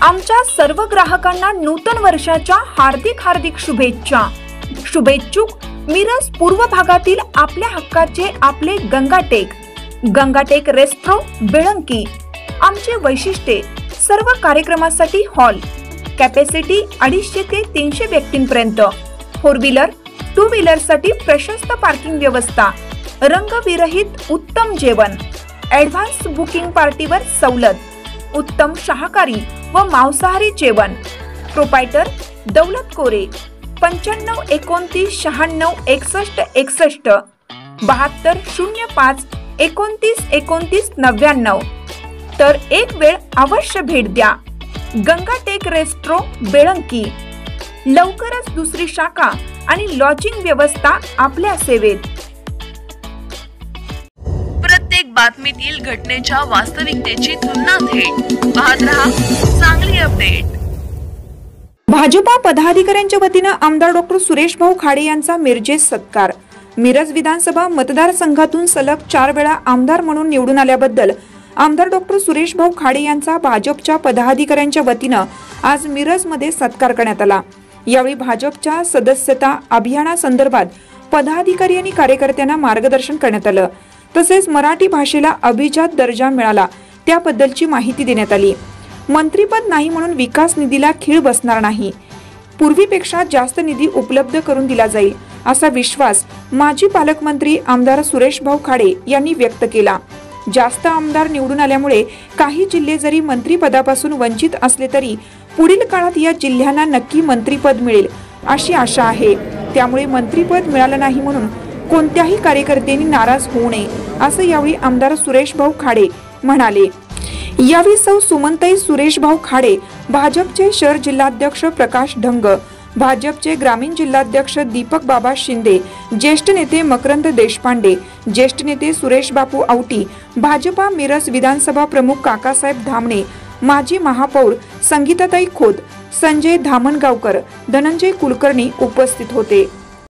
आमच्या सर्व ग्राहकांना नूतन वर्षाच्या हार्दिक शुभेच्छा। शुभेच्छुक मिरज पूर्व भागातील आपल्या हक्काचे आपले गंगाटेक रेस्ट्रो बेळंकी। आमचे वैशिष्ट्ये सर्व कार्यक्रमासाठी हॉल, कॅपॅसिटी 250 ते 300 व्यक्तींपर्यंत, 4 व्हीलर 2 व्हीलर साठी प्रशस्त पार्किंग व्यवस्था, रंगविरहित उत्तम जेवण, ॲडव्हान्स बुकिंग पार्टीवर सवलत, उत्तम शाकाहारी व मांसाहारी जेवण। प्रोपायटर दौलत कोरे 95 29 96 61 61 72 05 29 29 99। तर एक वेळ अवश्य भेट द्या। गंगाटेक रेस्ट्रो बेळंकी। लवकरच दुसरी शाखा आणि लॉजिंग व्यवस्था आपल्या सेवेत। प्रत्येक बातमीतील घटनेच्या वास्तविकतेची तुलना थेट पाहत रहा चांगली अपडेट। भाजपा पदाधिकाऱ्यांच्या वतीने आमदार डॉक्टर सुरेश भाऊ खाडे यांचा मिरजेत सत्कार। मिरज विधानसभा मतदारसंघातून सलग 4 वेळा आमदार म्हणून निवडून आल्याबद्दल आमदार डॉक्टर सुरेश भाऊ खाडे यांचा भाजपच्या पदाधिकाऱ्यांच्या वतीने आज मिरजमध्ये सत्कार करण्यात आला। यावेळी भाजपच्या सदस्यता अभियानासंदर्भात पदाधिकारी आणि कार्यकर्त्यांना मार्गदर्शन करण्यात आलं। तसेच मराठी भाषेला अभिजात दर्जा मिळाला त्याबद्दलची माहिती देण्यात आली। मंत्रीपद नाही म्हणून विकास निधीला खीळ बसणार नाही, पूर्वीपेक्षा जास्त निधी उपलब्ध करून दिला जाईल असा विश्वास माजी पालकमंत्री आमदार सुरेश भाऊ खाडे यांनी व्यक्त केला। जास्त आमदार निवडून आल्यामुळे काही जिल्हे जरी मंत्रीपदापासून वंचित असले तरी पुढील काळात या जिल्ह्यांना नक्की मंत्रीपद मिळेल अशी आशा आहे। त्यामुळे मंत्रीपद मिळालं नाही म्हणून कोणत्याही कार्यकर्त्यांनी नाराज होऊ नये असं यावेळी आमदार सुरेश भाऊ खाडे म्हणाले। यावेळी सौ सुमनताई सुरेश भाऊ खाडे, भाजपचे शहर जिल्हाध्यक्ष प्रकाश ढंग, भाजपचे ग्रामीण जिल्हाध्यक्ष दीपक बाबा शिंदे, ज्येष्ठ नेते मकरंद देशपांडे, ज्येष्ठ नेते सुरेश बापू औटी, भाजपा मिरज विधानसभा प्रमुख काकासाहेब धामणे, माजी महापौर संगीताताई खोत, संजय धामणगावकर, धनंजय कुलकर्णी उपस्थित होते।